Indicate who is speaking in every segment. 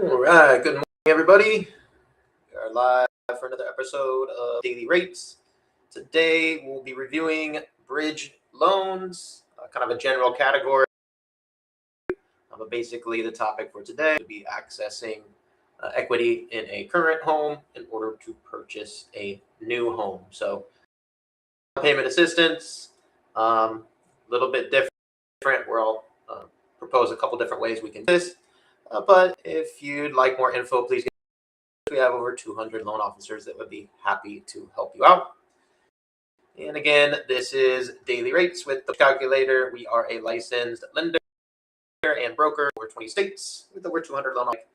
Speaker 1: All right, good morning, everybody. We are live for another episode of Daily Rates. Today, we'll be reviewing bridge loans, kind of a general category. But basically, the topic for today would be accessing equity in a current home in order to purchase a new home. So, payment assistance, a little bit different. We'll propose a couple different ways we can do this. But if you'd like more info, please we have over 200 loan officers that would be happy to help you out. And again, this is Daily Rates with the calculator. We are a licensed lender and broker over 20 states with over 200 loan officers.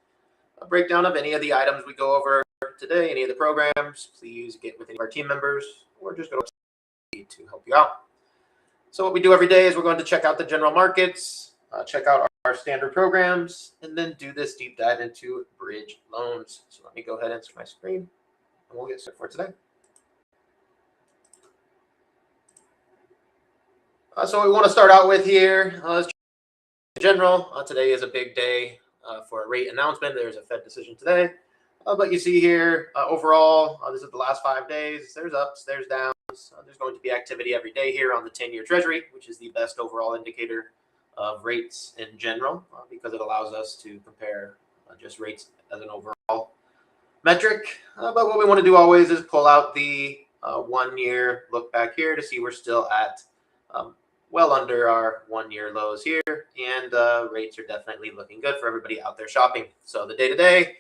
Speaker 1: A breakdown of any of the items we go over today, any of the programs, please get with any of our team members or just go to help you out. So what we do every day is we're going to check out the general markets, check out our standard programs, and then do this deep dive into bridge loans. So let me go ahead and share my screen, and we'll get started for today. So what we want to start out with here is in general. Today is a big day for a rate announcement. There's a Fed decision today. But you see here, overall, this is the last 5 days. There's ups, there's downs. There's going to be activity every day here on the 10-year Treasury, which is the best overall indicator of rates in general because it allows us to compare just rates as an overall metric. But what we want to do always is pull out the 1-year look back here to see we're still at well under our 1-year lows here, and rates are definitely looking good for everybody out there shopping. So the day-to-day,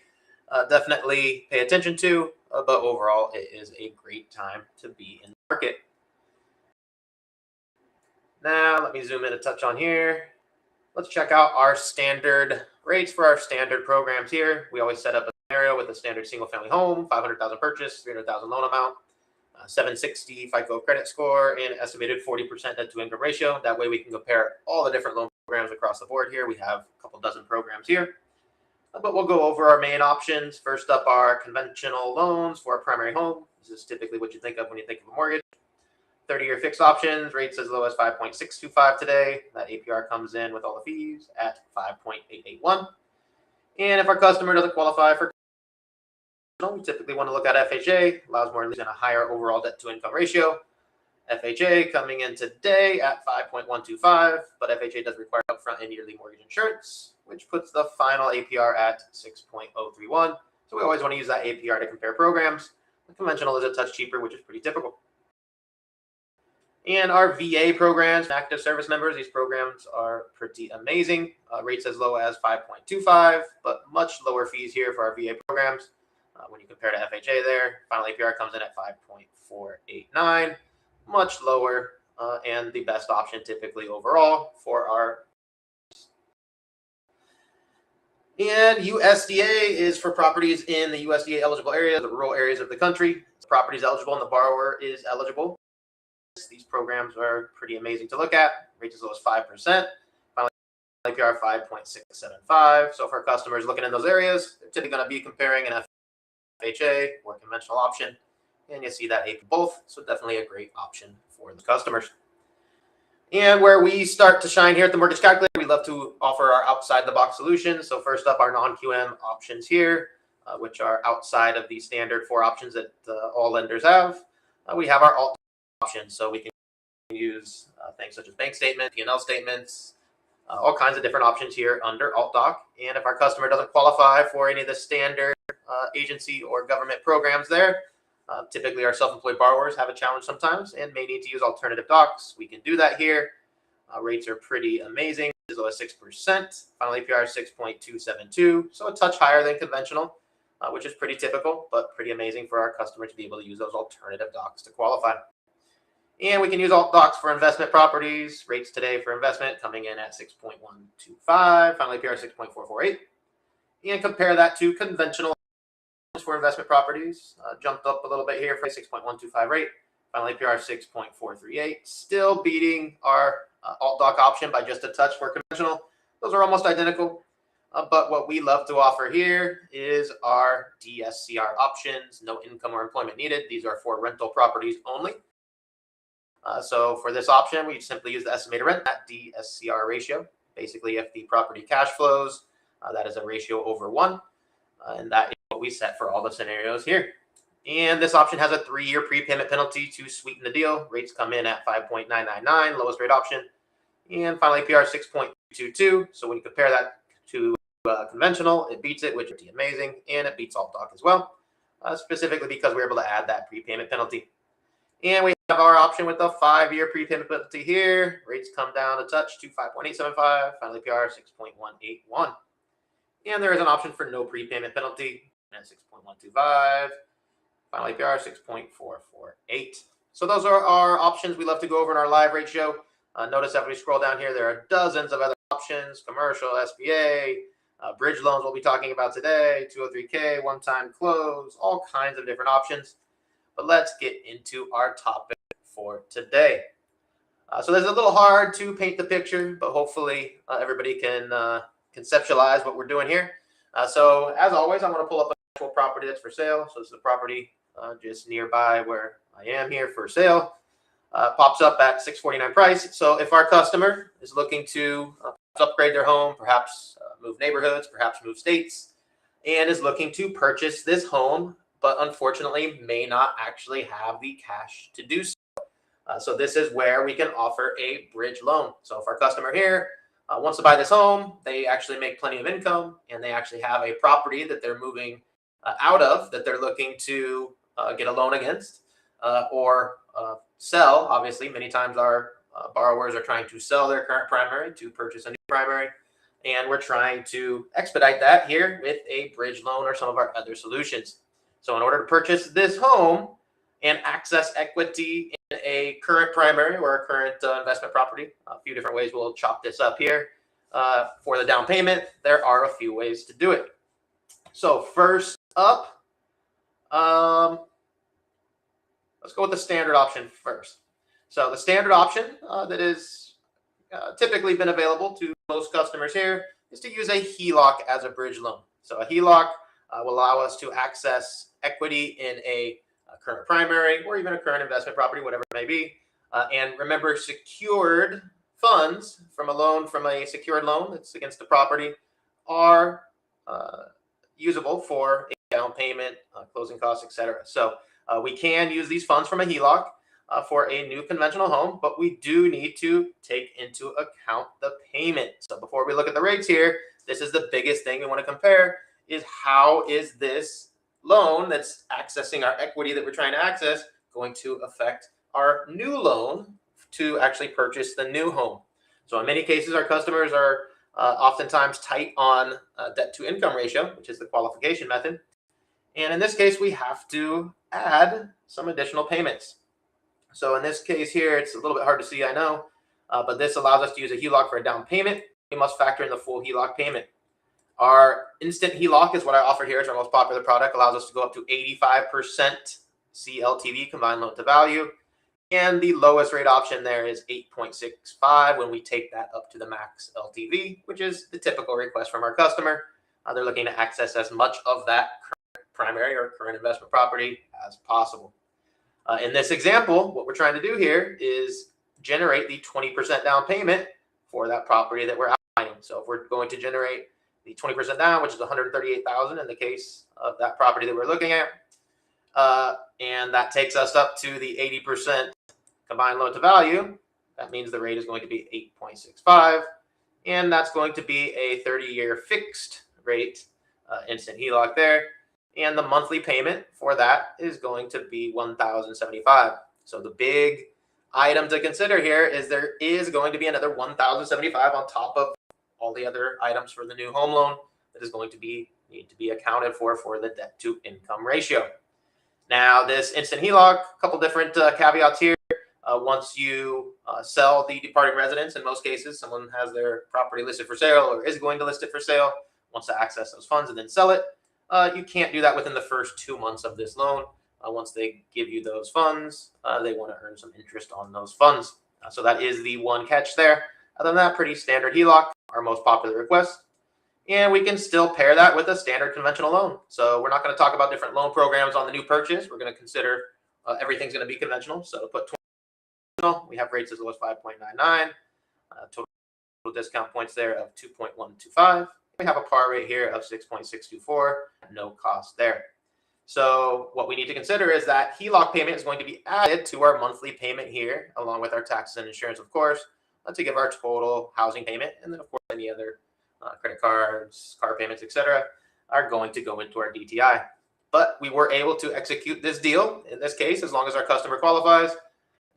Speaker 1: definitely pay attention to, but overall, it is a great time to be in the market. Now, let me zoom in a touch on here. Let's check out our standard rates for our standard programs here. We always set up a scenario with a standard single-family home, 500,000 purchase, 300,000 loan amount, 760 FICO credit score, and estimated 40% debt-to-income ratio. That way we can compare all the different loan programs across the board here. We have a couple dozen programs here. But we'll go over our main options. First up are conventional loans for a primary home. This is typically what you think of when you think of a mortgage. 30-year fixed options, rates as low as 5.625 today. That APR comes in with all the fees at 5.881. And if our customer doesn't qualify for we typically want to look at FHA, allows more and a higher overall debt-to-income ratio. FHA coming in today at 5.125, but FHA does require upfront and yearly mortgage insurance, which puts the final APR at 6.031. So we always want to use that APR to compare programs. The conventional is a touch cheaper, which is pretty typical. And our VA programs, active service members, these programs are pretty amazing. Rates as low as 5.25, but much lower fees here for our VA programs. When you compare to FHA there, final APR comes in at 5.489, much lower, and the best option typically overall for our. And USDA is for properties in the USDA eligible areas, the rural areas of the country. Properties eligible and the borrower is eligible. These programs are pretty amazing to look at. Rates as low as 5%. Final APR 5.675. So for customers looking in those areas, they're typically going to be comparing an FHA or conventional option, and you see that AP both, so definitely a great option for the customers. And where we start to shine here at the Mortgage Calculator, we love to offer our outside-the-box solutions. So first up, our non-QM options here, which are outside of the standard 4 options that all lenders have. We have our alt options, so we can use things such as bank statements, P&L statements, all kinds of different options here under AltDoc. And if our customer doesn't qualify for any of the standard agency or government programs there, typically our self-employed borrowers have a challenge sometimes and may need to use alternative docs. We can do that here. Rates are pretty amazing, as low as 6%. Final APR is 6.272, so a touch higher than conventional, which is pretty typical, but pretty amazing for our customer to be able to use those alternative docs to qualify. And we can use alt docs for investment properties. Rates today for investment coming in at 6.125, final APR 6.448. And compare that to conventional for investment properties. Jumped up a little bit here for 6.125 rate, final APR 6.438. Still beating our alt doc option by just a touch for conventional. Those are almost identical. But what we love to offer here is our DSCR options, no income or employment needed. These are for rental properties only. So for this option, we simply use the estimated rent, that DSCR ratio. Basically, if the property cash flows That is a ratio over 1. And that is what we set for all the scenarios here. And this option has a 3-year prepayment penalty to sweeten the deal. Rates come in at 5.999, lowest rate option. And final APR 6.22. So when you compare that to conventional, it beats it, which is amazing. And it beats alt doc as well, specifically because we're able to add that prepayment penalty. And we have our option with the 5-year prepayment penalty here. Rates come down a touch to 5.875, final APR 6.181. And there is an option for no prepayment penalty at 6.125, final APR 6.448. So those are our options we love to go over in our live rate show. Notice as we scroll down here, there are dozens of other options: commercial, SBA, bridge loans we'll be talking about today, 203K, one-time close, all kinds of different options. But let's get into our topic for today. So this is a little hard to paint the picture, but hopefully everybody can conceptualize what we're doing here. So as always, I'm going to pull up an actual property that's for sale. So this is a property just nearby where I am here for sale. Pops up at $649 price. So if our customer is looking to upgrade their home, perhaps move neighborhoods, perhaps move states, and is looking to purchase this home, but unfortunately may not actually have the cash to do so. So this is where we can offer a bridge loan. So if our customer here wants to buy this home, they actually make plenty of income, and they actually have a property that they're moving out of that they're looking to get a loan against or sell. Obviously, many times our borrowers are trying to sell their current primary to purchase a new primary, and we're trying to expedite that here with a bridge loan or some of our other solutions. So in order to purchase this home and access equity in a current primary or a current investment property, a few different ways we'll chop this up here. For the down payment, there are a few ways to do it. So first up, let's go with the standard option first. So the standard option that is typically been available to most customers here is to use a HELOC as a bridge loan. So a HELOC will allow us to access equity in a current primary or even a current investment property, whatever it may be. And remember, secured funds from a loan, from a secured loan that's against the property, are usable for a down payment, closing costs, etc. So we can use these funds from a HELOC for a new conventional home, but we do need to take into account the payment. So before we look at the rates here, this is the biggest thing we want to compare, is how is this loan that's accessing our equity that we're trying to access going to affect our new loan to actually purchase the new home. So in many cases, our customers are oftentimes tight on debt to income ratio, which is the qualification method. And in this case, we have to add some additional payments. So in this case here, it's a little bit hard to see, I know, but this allows us to use a HELOC for a down payment. We must factor in the full HELOC payment. Our instant HELOC is what I offer here. It's our most popular product. Allows us to go up to 85% CLTV, combined loan to value. And the lowest rate option there is 8.65 when we take that up to the max LTV, which is the typical request from our customer. They're looking to access as much of that current primary or current investment property as possible. In this example, what we're trying to do here is generate the 20% down payment for that property that we're outlining. So if we're going to generate the 20% down, which is $138,000 in the case of that property that we're looking at, and that takes us up to the 80% combined loan to value, that means the rate is going to be 8.65, and that's going to be a 30-year fixed rate instant HELOC there. And the monthly payment for that is going to be $1,075. So the big item to consider here is there is going to be another $1,075 on top of all the other items for the new home loan that is going to need to be accounted for the debt to income ratio. Now, this instant HELOC, a couple different caveats here. Once you sell the departing residence, in most cases, someone has their property listed for sale or is going to list it for sale, wants to access those funds and then sell it. You can't do that within the first 2 months of this loan. Once they give you those funds, they want to earn some interest on those funds. So that is the one catch there. Other than that, pretty standard HELOC, our most popular request. And we can still pair that with a standard conventional loan. So we're not going to talk about different loan programs on the new purchase. We're going to consider everything's going to be conventional. So to put 20, we have rates as low as 5.99, total discount points there of 2.125, we have a par rate here of 6.624, no cost there. So what we need to consider is that HELOC payment is going to be added to our monthly payment here, along with our taxes and insurance, of course, to give our total housing payment. And then, of course, any other credit cards, car payments, etc., are going to go into our DTI. But we were able to execute this deal, in this case, as long as our customer qualifies,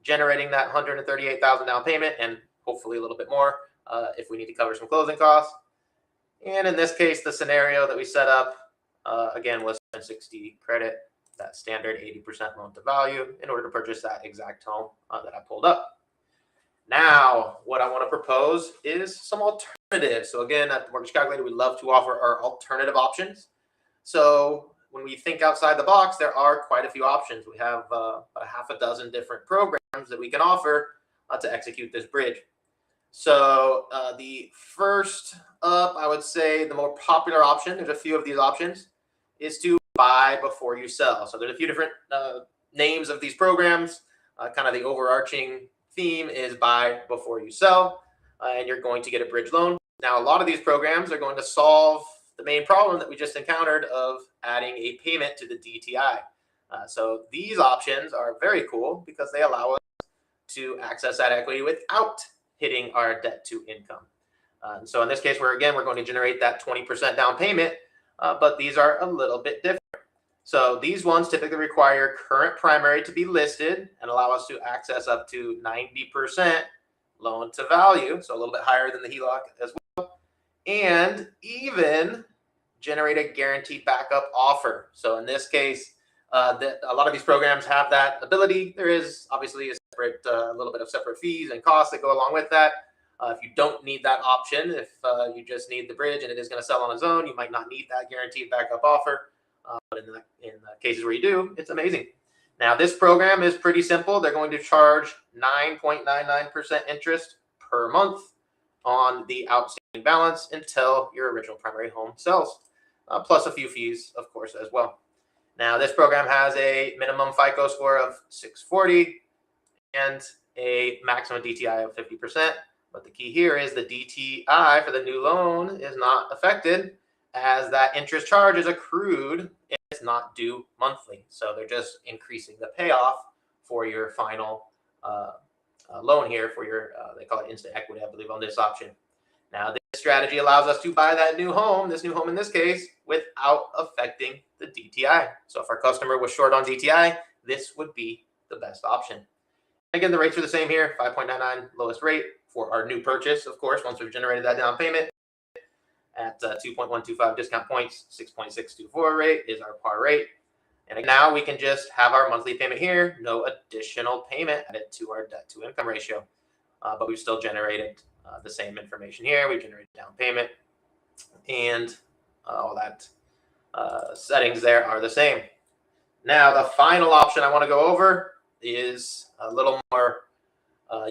Speaker 1: generating that $138,000 down payment and hopefully a little bit more if we need to cover some closing costs. And in this case, the scenario that we set up, again, was 760 credit, that standard 80% loan to value in order to purchase that exact home that I pulled up. Now, what I want to propose is some alternatives. So again, at the Mortgage Calculator, we love to offer our alternative options. So when we think outside the box, there are quite a few options. We have about a half a dozen different programs that we can offer to execute this bridge. So the first up, I would say the more popular option, there's a few of these options, is to buy before you sell. So there's a few different names of these programs. Kind of the overarching theme is buy before you sell, and you're going to get a bridge loan. Now, a lot of these programs are going to solve the main problem that we just encountered of adding a payment to the DTI. So these options are very cool because they allow us to access that equity without hitting our debt to income. So in this case, we're going to generate that 20% down payment, but these are a little bit different. So these ones typically require current primary to be listed and allow us to access up to 90% loan to value, so a little bit higher than the HELOC as well, and even generate a guaranteed backup offer. So in this case, a lot of these programs have that ability. There is obviously a little bit of separate fees and costs that go along with that. If you don't need that option, if you just need the bridge and it is going to sell on its own, you might not need that guaranteed backup offer. But in the cases where you do, it's amazing. Now, this program is pretty simple. They're going to charge 9.99% interest per month on the outstanding balance until your original primary home sells, plus a few fees, of course, as well. Now, this program has a minimum FICO score of 640 and a maximum DTI of 50%. But the key here is the DTI for the new loan is not affected, as that interest charge is accrued and it's not due monthly. So they're just increasing the payoff for your final loan here for your, they call it instant equity, I believe, on this option. Now, this strategy allows us to buy that new home in this case, without affecting the DTI. So if our customer was short on DTI, this would be the best option. Again, the rates are the same here, 5.99 lowest rate for our new purchase, of course, once we've generated that down payment. At 2.125 discount points, 6.624 rate is our par rate. And now we can just have our monthly payment here, no additional payment added to our debt to income ratio. But we've still generated the same information here. We've generated down payment and all that settings there are the same. Now, the final option I want to go over is a little more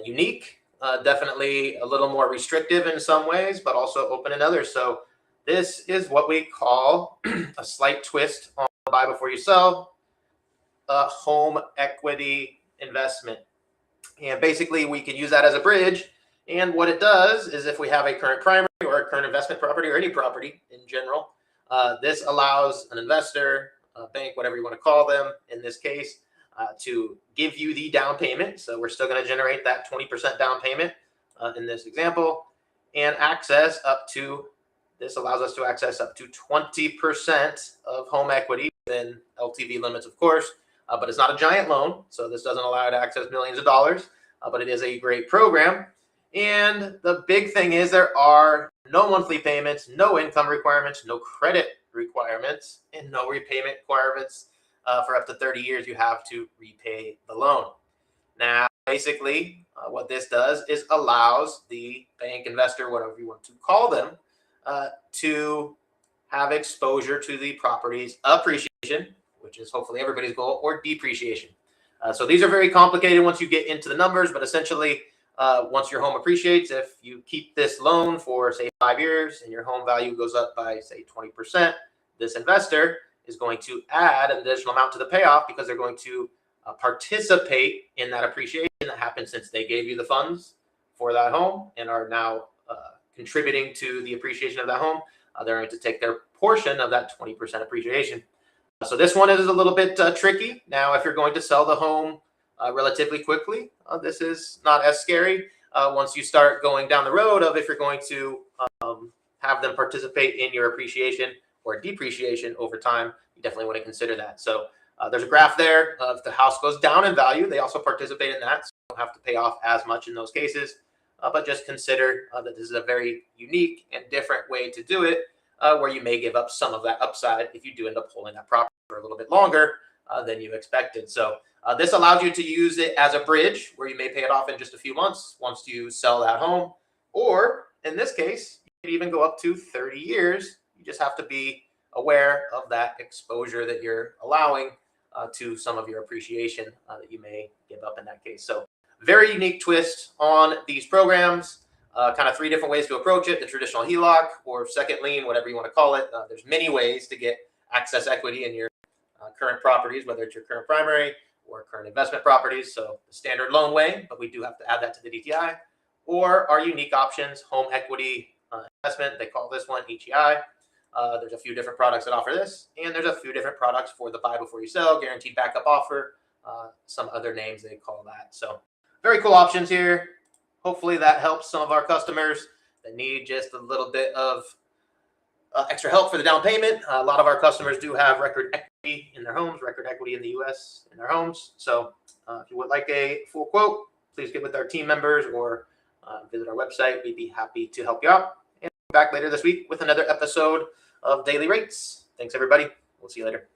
Speaker 1: unique. Definitely a little more restrictive in some ways, but also open in others. So this is what we call a slight twist on buy before you sell, a home equity investment. And basically we can use that as a bridge. And what it does is if we have a current primary or a current investment property or any property in general, this allows an investor, a bank, whatever you want to call them in this case, to give you the down payment. So we're still going to generate that 20% down payment in this example, and this allows us to access up to 20% of home equity within LTV limits, of course, but it's not a giant loan. So this doesn't allow you to access millions of dollars, but it is a great program. And the big thing is there are no monthly payments, no income requirements, no credit requirements, and no repayment requirements. For up to 30 years, you have to repay the loan. Now, basically, what this does is allows the bank investor, whatever you want to call them, to have exposure to the property's appreciation, which is hopefully everybody's goal, or depreciation. So these are very complicated once you get into the numbers, but essentially, once your home appreciates, if you keep this loan for, say, 5 years and your home value goes up by, say, 20%, this investor is going to add an additional amount to the payoff because they're going to participate in that appreciation that happened since they gave you the funds for that home and are now contributing to the appreciation of that home. they're going to take their portion of that 20% appreciation. So this one is a little bit tricky. Now, if you're going to sell the home relatively quickly, this is not as scary. Once you start going down the road of if you're going to have them participate in your appreciation or depreciation over time, you definitely want to consider that. So there's a graph there. If the house goes down in value, they also participate in that. So you don't have to pay off as much in those cases. But just consider that this is a very unique and different way to do it, where you may give up some of that upside if you do end up holding that property for a little bit longer than you expected. So this allows you to use it as a bridge where you may pay it off in just a few months once you sell that home. Or in this case, you could even go up to 30 years. You just have to be aware of that exposure that you're allowing to some of your appreciation that you may give up in that case. So very unique twist on these programs. Kind of 3 different ways to approach it: the traditional HELOC or second lien, whatever you want to call it. There's many ways to get access equity in your current properties, whether it's your current primary or current investment properties. So the standard loan way, but we do have to add that to the DTI, or our unique options, home equity investment. They call this one HEI. There's a few different products that offer this, and there's a few different products for the buy before you sell, guaranteed backup offer, some other names they call that. So very cool options here. Hopefully that helps some of our customers that need just a little bit of extra help for the down payment. A lot of our customers do have record equity in their homes, record equity in the U.S. in their homes. So if you would like a full quote, please get with our team members or visit our website. We'd be happy to help you out. And we'll be back later this week with another episode of Daily Rates. Thanks, everybody. We'll see you later.